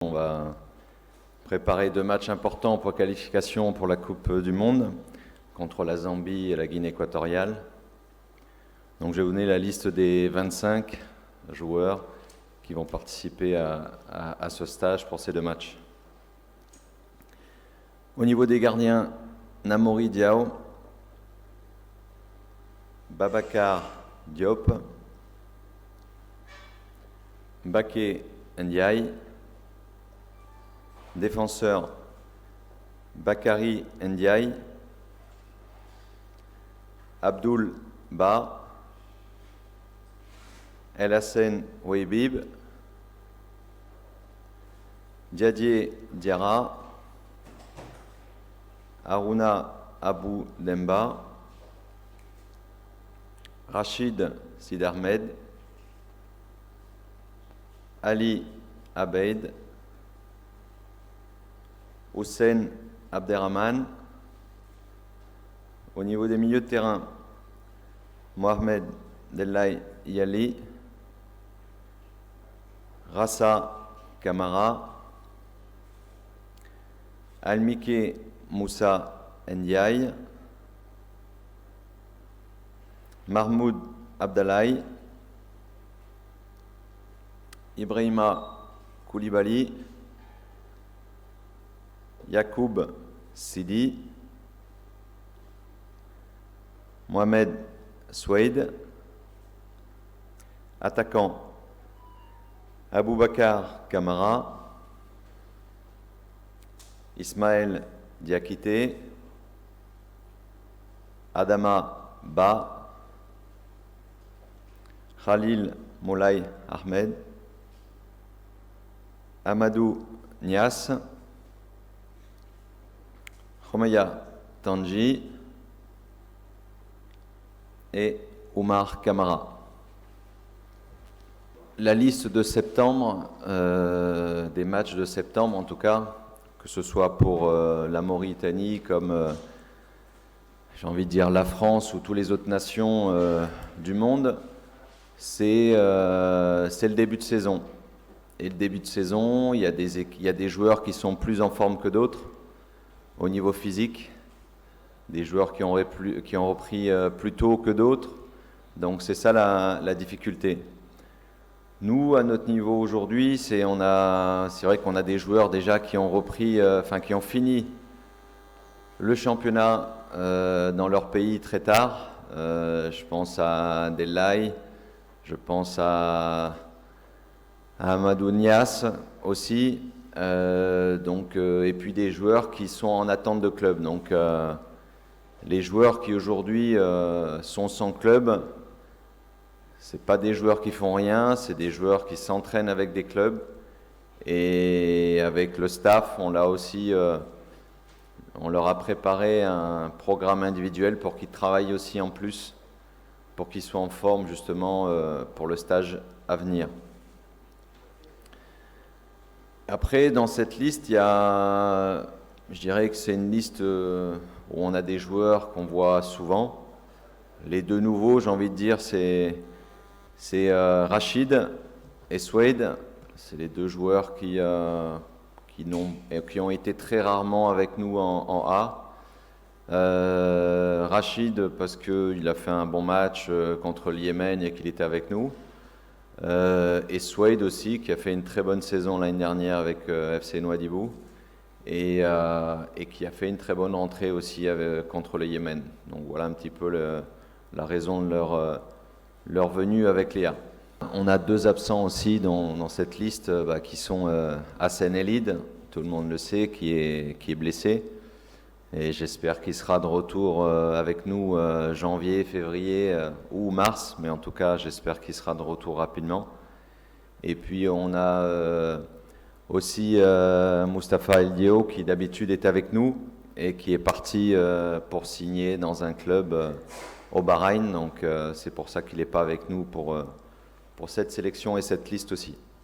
On va préparer 2 matchs importants pour qualification pour la Coupe du Monde contre la Zambie et la Guinée équatoriale. Donc je vais vous donner la liste des 25 joueurs qui vont participer à ce stage pour ces 2 matchs. Au niveau des gardiens, Namori Diao, Babacar Diop, Baké Ndiaye, défenseur Bakary Ndiaye, Abdoul Ba, El Hassen Ouebib, Diadier Diarra, Haruna Abou Demba, Rachid Sidarmed, Ali Abeid, Hossein Abderrahman. Au niveau des milieux de terrain, Mohamed Delay Yali, Rassa Kamara, Almike Moussa Ndiaye, Mahmoud Abdallah, Ibrahima Koulibaly, Yacoub Sidi, Mohamed Souaid, attaquant Aboubakar Kamara, Ismaël Diakité, Adama Ba, Khalil Moulay Ahmed, Amadou Nias, Khomeya Tanji et Oumar Kamara. La liste de septembre, des matchs de septembre en tout cas, que ce soit pour la Mauritanie comme j'ai envie de dire la France ou toutes les autres nations du monde, c'est le début de saison. Et le début de saison, il y a des joueurs qui sont plus en forme que d'autres au niveau physique, des joueurs qui ont repris plus tôt que d'autres. Donc c'est ça la difficulté. Nous, à notre niveau aujourd'hui, c'est vrai qu'on a des joueurs déjà qui ont repris, qui ont fini le championnat dans leur pays très tard. Je pense à Delay, je pense à Amadou Nias aussi, et puis des joueurs qui sont en attente de club. Donc les joueurs qui aujourd'hui sont sans club, c'est pas des joueurs qui font rien, c'est des joueurs qui s'entraînent avec des clubs. Et avec le staff, on leur a préparé un programme individuel pour qu'ils travaillent aussi en plus, pour qu'ils soient en forme justement pour le stage à venir. Après, dans cette liste, je dirais que c'est une liste où on a des joueurs qu'on voit souvent. Les 2 nouveaux, j'ai envie de dire, c'est Rachid et Souaid. C'est les 2 joueurs qui ont été très rarement avec nous en A. Rachid, parce qu'il a fait un bon match contre le Yémen et qu'il était avec nous. Et Souaid aussi, qui a fait une très bonne saison l'année dernière avec FC Nouadhibou et qui a fait une très bonne rentrée aussi contre le Yémen. Donc voilà un petit peu la raison de leur venue avec Léa. On a 2 absents aussi dans cette liste qui sont Hassen Elid, tout le monde le sait, qui est blessé. Et j'espère qu'il sera de retour avec nous janvier, février ou mars, mais en tout cas j'espère qu'il sera de retour rapidement. Et puis on a aussi Mustapha El Dio qui d'habitude est avec nous et qui est parti pour signer dans un club au Bahreïn. Donc c'est pour ça qu'il n'est pas avec nous pour cette sélection et cette liste aussi.